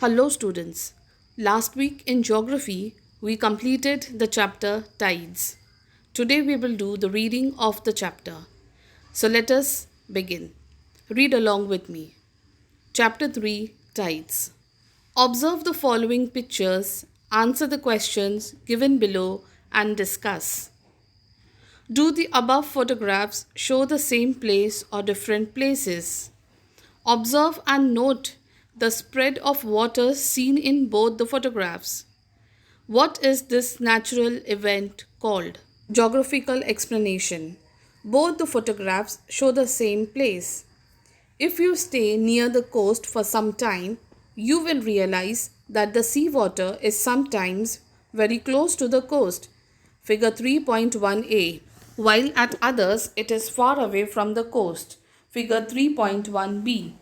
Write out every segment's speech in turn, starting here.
Hello, students. Last week in geography, we completed the chapter Tides. Today, we will do the reading of the chapter. So, let us begin. Read along with me. Chapter 3 Tides. Observe the following pictures, answer the questions given below, and discuss. Do the above photographs show the same place or different places? Observe and note the spread of water seen in both the photographs. What is this natural event called? Geographical explanation. Both the photographs show the same place. If you stay near the coast for some time, you will realize that the seawater is sometimes very close to the coast, figure 3.1a, while at others it is far away from the coast, figure 3.1b.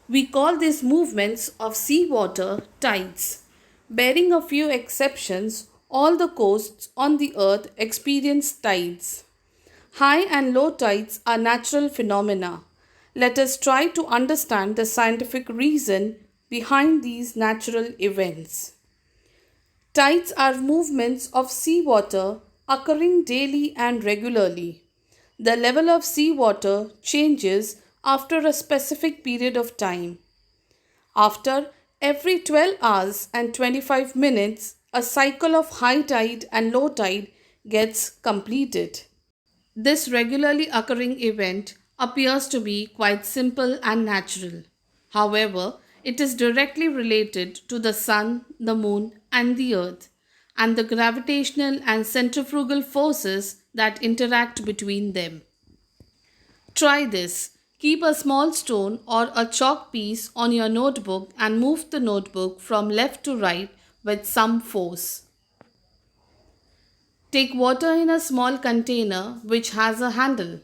We call these movements of seawater tides. Barring a few exceptions, all the coasts on the earth experience tides. High and low tides are natural phenomena. Let us try to understand the scientific reason behind these natural events. Tides are movements of seawater occurring daily and regularly. The level of seawater changes after a specific period of time. After every 12 hours and 25 minutes, a cycle of high tide and low tide gets completed. This regularly occurring event appears to be quite simple and natural. However, it is directly related to the sun, the moon, and the earth, and the gravitational and centrifugal forces that interact between them. Try this. Keep a small stone or a chalk piece on your notebook and move the notebook from left to right with some force. Take water in a small container which has a handle.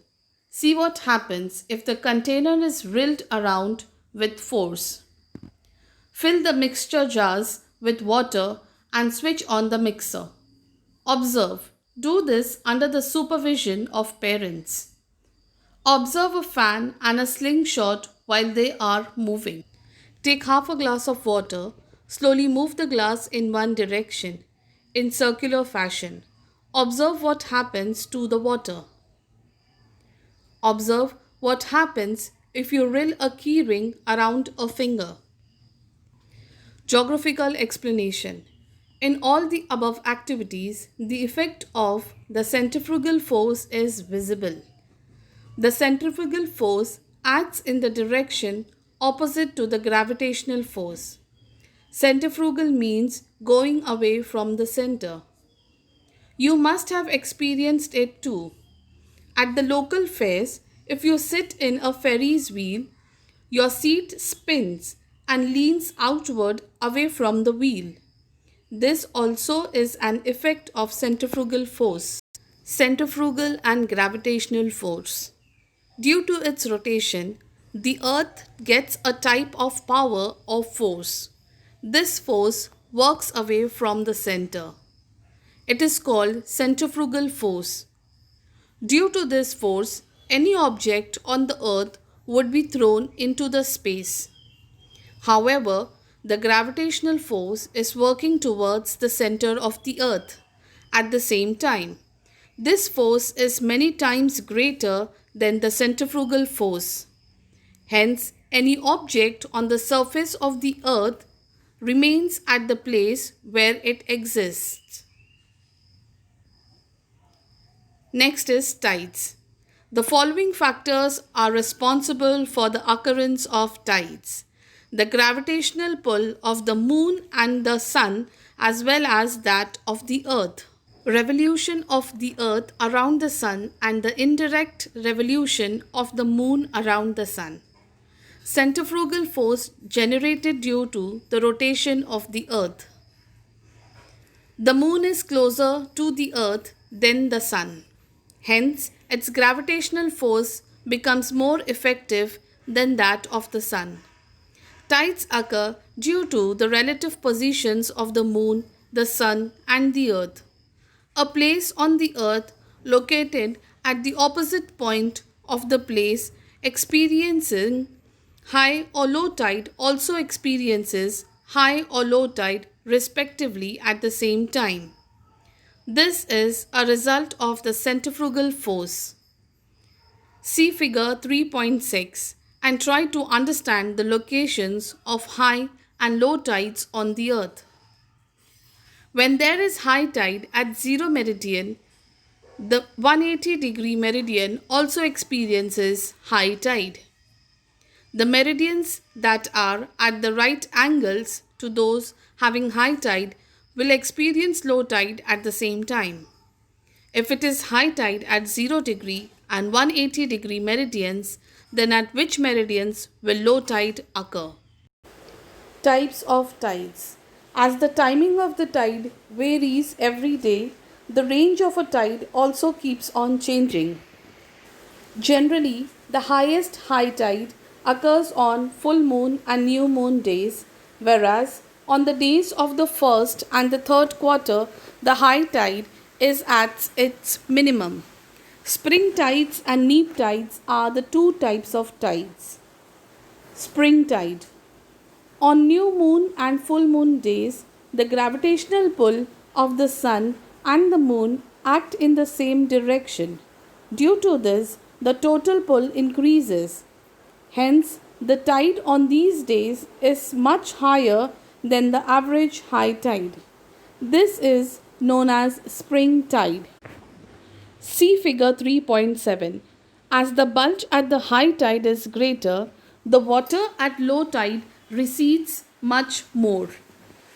See what happens if the container is whirled around with force. Fill the mixture jars with water and switch on the mixer. Observe. Do this under the supervision of parents. Observe a fan and a slingshot while they are moving. Take half a glass of water, slowly move the glass in one direction, in circular fashion. Observe what happens to the water. Observe what happens if you roll a key ring around a finger. Geographical explanation. In all the above activities, the effect of the centrifugal force is visible. The centrifugal force acts in the direction opposite to the gravitational force. Centrifugal means going away from the center. You must have experienced it too. At the local fairs, if you sit in a Ferris wheel, your seat spins and leans outward away from the wheel. This also is an effect of centrifugal force. Centrifugal and gravitational force. Due to its rotation, the earth gets a type of power or force. This force works away from the center. It is called centrifugal force. Due to this force, any object on the earth would be thrown into the space. However, the gravitational force is working towards the center of the earth at the same time. This force is many times greater than the centrifugal force. Hence, any object on the surface of the earth remains at the place where it exists. Next is tides. The following factors are responsible for the occurrence of tides: the gravitational pull of the moon and the sun, as well as that of the earth, revolution of the earth around the sun, and the indirect revolution of the moon around the sun, centrifugal force generated due to the rotation of the earth. The moon is closer to the earth than the sun. Hence, its gravitational force becomes more effective than that of the sun. Tides occur due to the relative positions of the moon, the sun, and the earth. A place on the earth located at the opposite point of the place experiencing high or low tide also experiences high or low tide respectively at the same time. This is a result of the centrifugal force. See figure 3.6 and try to understand the locations of high and low tides on the earth. When there is high tide at 0 meridian, the 180-degree meridian also experiences high tide. The meridians that are at the right angles to those having high tide will experience low tide at the same time. If it is high tide at 0 degree and 180-degree meridians, then at which meridians will low tide occur? Types of tides. As the timing of the tide varies every day, the range of a tide also keeps on changing. Generally, the highest high tide occurs on full moon and new moon days, whereas on the days of the first and the third quarter, the high tide is at its minimum. Spring tides and neap tides are the two types of tides. Spring tide. On new moon and full moon days, the gravitational pull of the sun and the moon act in the same direction. Due to this, the total pull increases. Hence, the tide on these days is much higher than the average high tide. This is known as spring tide. See figure 3.7. As the bulge at the high tide is greater, the water at low tide recedes much more.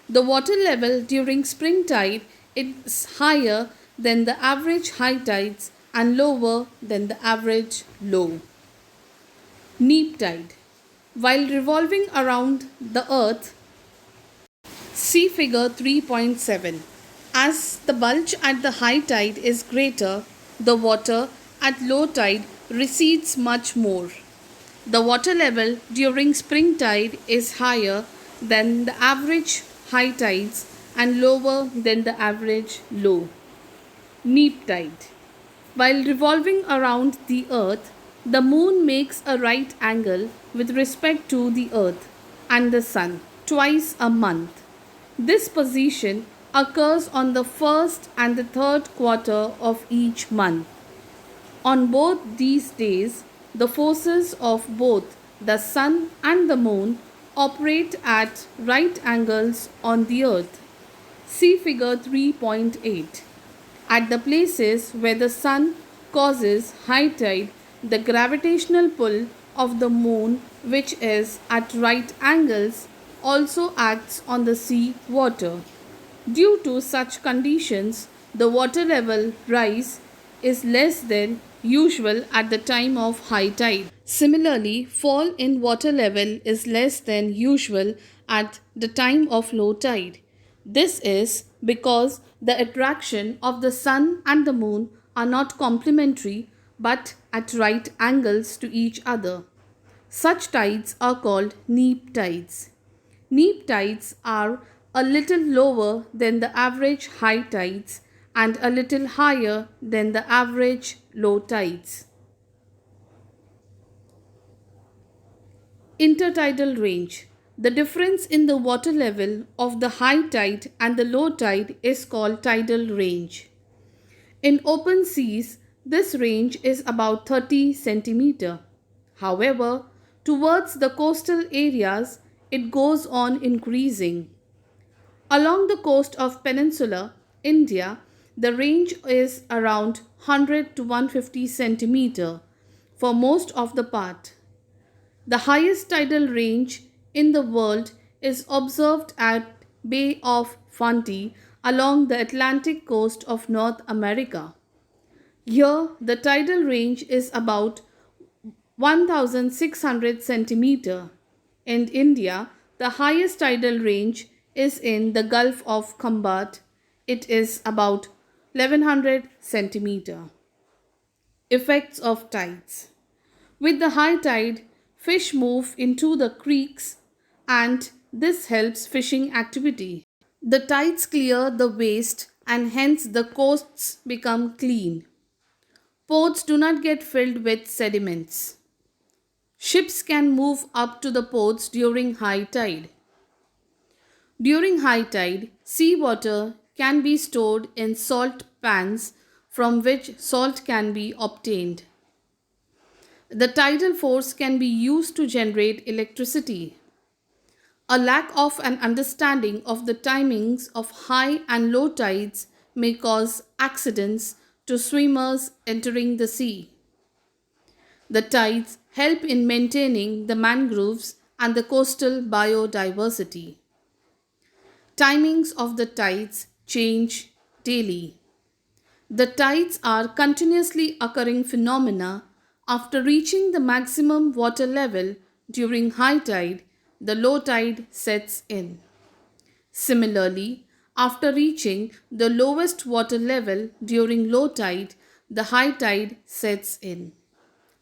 The water level during spring tide is higher than the average high tides and lower than the average low. Neap tide. While revolving around the earth, see figure 3.7. As the bulge at the high tide is greater, the water at low tide recedes much more. The water level during spring tide is higher than the average high tides and lower than the average low. Neap tide. While revolving around the earth, the moon makes a right angle with respect to the earth and the sun twice a month. This position occurs on the first and the third quarter of each month. On both these days, the forces of both the sun and the moon operate at right angles on the earth. See figure 3.8. At the places where the sun causes high tide, the gravitational pull of the moon, which is at right angles, also acts on the sea water. Due to such conditions, the water level rise is less than usual at the time of high tide. Similarly, fall in water level is less than usual at the time of low tide. This is because the attraction of the sun and the moon are not complementary but at right angles to each other. Such tides are called neap tides. Neap tides are a little lower than the average high tides and a little higher than the average low tides. Intertidal range. The difference in the water level of the high tide and the low tide is called tidal range. In open seas, this range is about 30 centimeter. However, towards the coastal areas, it goes on increasing. Along the coast of Peninsular India, the range is around 100 to 150 centimeter for most of the part. The highest tidal range in the world is observed at Bay of Fundy along the Atlantic coast of North America. Here, the tidal range is about 1600 centimeter. In India, the highest tidal range is in the Gulf of Khambhat. It is about 1100 centimeter. Effects of tides. With the high tide, fish move into the creeks and this helps fishing activity. The tides clear the waste and hence the coasts become clean. Ports do not get filled with sediments. Ships can move up to the ports during high tide. During high tide, seawater can be stored in salt pans from which salt can be obtained. The tidal force can be used to generate electricity. A lack of an understanding of the timings of high and low tides may cause accidents to swimmers entering the sea. The tides help in maintaining the mangroves and the coastal biodiversity. Timings of the tides change daily. The tides are continuously occurring phenomena. After reaching the maximum water level during high tide, the low tide sets in. Similarly, after reaching the lowest water level during low tide, the high tide sets in.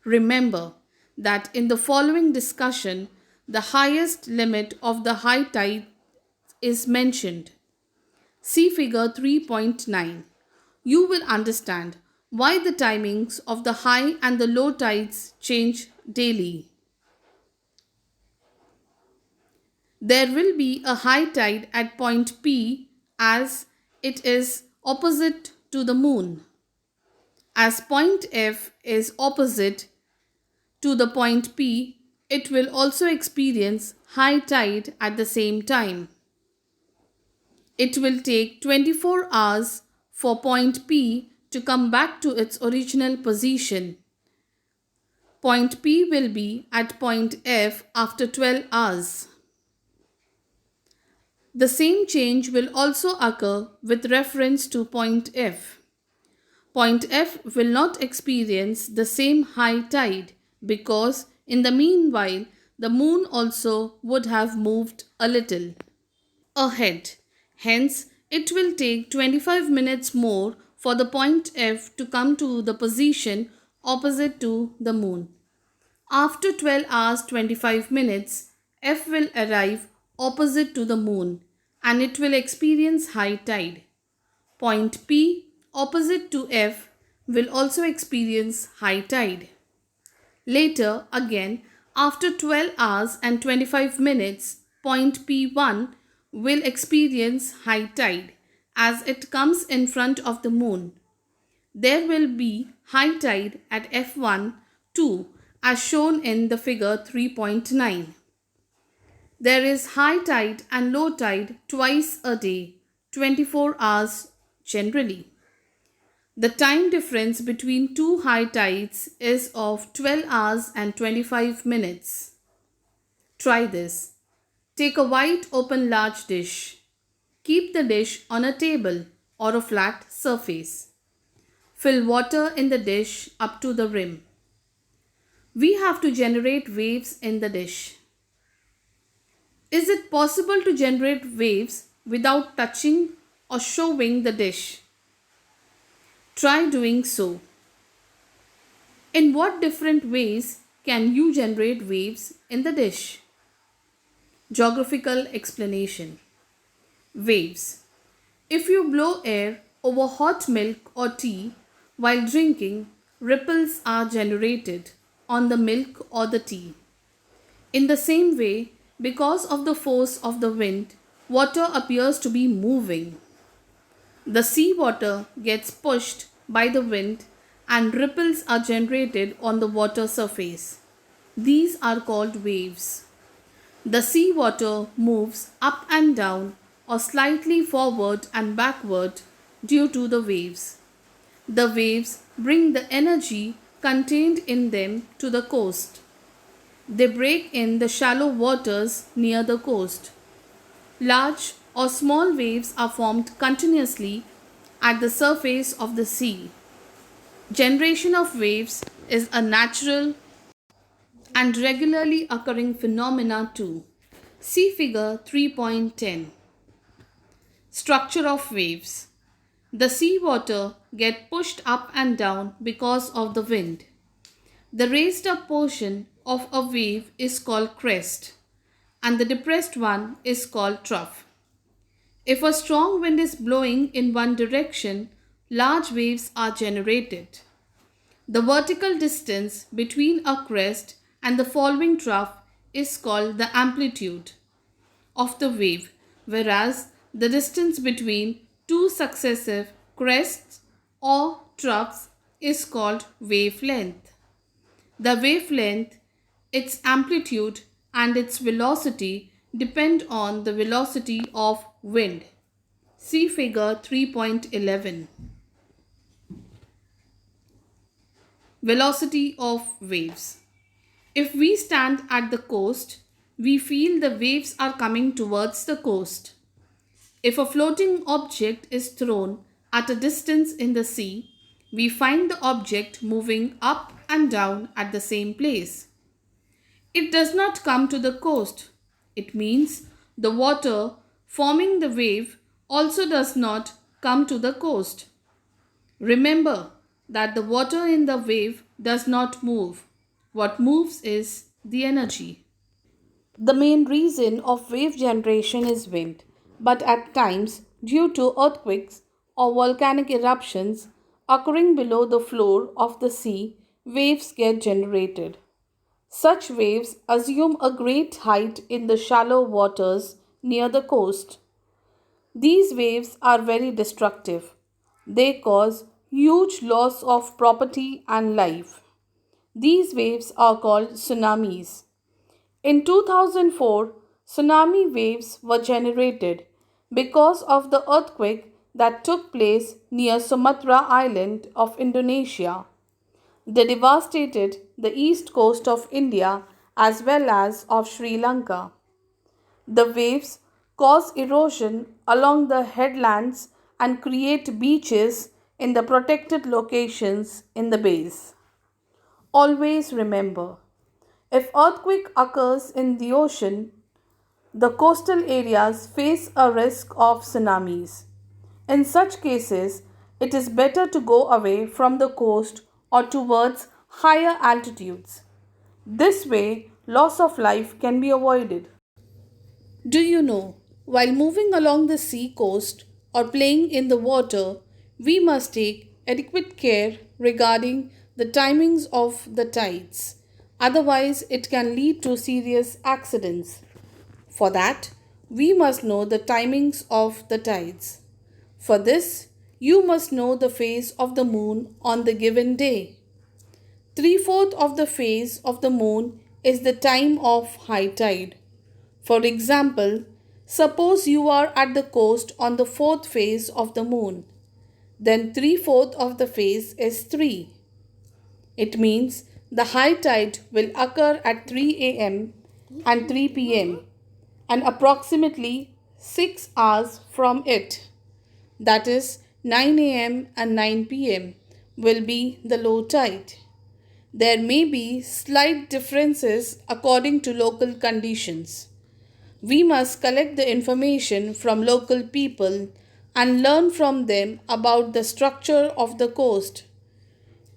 Remember that in the following discussion, the highest limit of the high tide is mentioned. See figure 3.9. You will understand why the timings of the high and the low tides change daily. There will be a high tide at point P as it is opposite to the moon. As point F is opposite to the point P, it will also experience high tide at the same time. It will take 24 hours for point P to come back to its original position. Point P will be at point F after 12 hours. The same change will also occur with reference to point F. Point F will not experience the same high tide because in the meanwhile the moon also would have moved a little ahead. Hence, it will take 25 minutes more for the point F to come to the position opposite to the moon. After 12 hours 25 minutes, F will arrive opposite to the moon and it will experience high tide. Point P opposite to F will also experience high tide. Later, again, after 12 hours and 25 minutes, point P1 will experience high tide as it comes in front of the moon. There will be high tide at F1 too, as shown in the figure 3.9. There is high tide and low tide twice a day, 24 hours generally. The time difference between two high tides is of 12 hours and 25 minutes. Try this. Take a wide open large dish. Keep the dish on a table or a flat surface. Fill water in the dish up to the rim. We have to generate waves in the dish. Is it possible to generate waves without touching or showing the dish? Try doing so. In what different ways can you generate waves in the dish? Geographical explanation. Waves. If you blow air over hot milk or tea while drinking, ripples are generated on the milk or the tea. In the same way, because of the force of the wind, water appears to be moving. The seawater gets pushed by the wind and ripples are generated on the water surface. These are called waves. The seawater moves up and down or slightly forward and backward due to the waves. The waves bring the energy contained in them to the coast. They break in the shallow waters near the coast. Large or small waves are formed continuously at the surface of the sea. Generation of waves is a natural and regularly occurring phenomena too. See figure 3.10. Structure of waves. The seawater get pushed up and down because of the wind. The raised up portion of a wave is called crest and the depressed one is called trough. If a strong wind is blowing in one direction, large waves are generated. The vertical distance between a crest and the following trough is called the amplitude of the wave, whereas the distance between two successive crests or troughs is called wavelength. The wavelength, its amplitude, and its velocity depend on the velocity of wind. See figure 3.11. Velocity of waves. If we stand at the coast, we feel the waves are coming towards the coast. If a floating object is thrown at a distance in the sea, we find the object moving up and down at the same place. It does not come to the coast. It means the water forming the wave also does not come to the coast. Remember that the water in the wave does not move. What moves is the energy. The main reason of wave generation is wind, but at times, due to earthquakes or volcanic eruptions occurring below the floor of the sea, waves get generated. Such waves assume a great height in the shallow waters near the coast. These waves are very destructive. They cause huge loss of property and life. These waves are called tsunamis. In 2004, tsunami waves were generated because of the earthquake that took place near Sumatra Island of Indonesia. They devastated the east coast of India as well as of Sri Lanka. The waves cause erosion along the headlands and create beaches in the protected locations in the bays. Always remember, if earthquake occurs in the ocean, the coastal areas face a risk of tsunamis. In such cases, it is better to go away from the coast or towards higher altitudes. This way, loss of life can be avoided. Do you know, while moving along the sea coast or playing in the water, we must take adequate care regarding the timings of the tides. Otherwise, it can lead to serious accidents. For that, we must know the timings of the tides. For this, you must know the phase of the moon on the given day. 3/4 of the phase of the moon is the time of high tide. For example, suppose you are at the coast on the fourth phase of the moon. Then 3/4 of the phase is 3. It means the high tide will occur at 3 a.m. and 3 p.m. and approximately 6 hours from it. That is 9 a.m. and 9 p.m. will be the low tide. There may be slight differences according to local conditions. We must collect the information from local people and learn from them about the structure of the coast,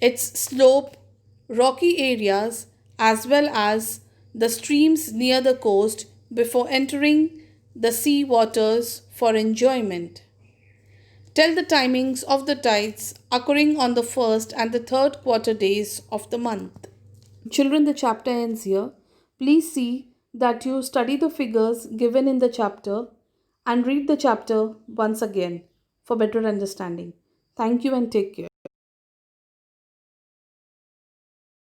its slope, rocky areas, as well as the streams near the coast before entering the sea waters for enjoyment. Tell the timings of the tides occurring on the first and the third quarter days of the month. Children, the chapter ends here. Please see that you study the figures given in the chapter and read the chapter once again for better understanding. Thank you and take care.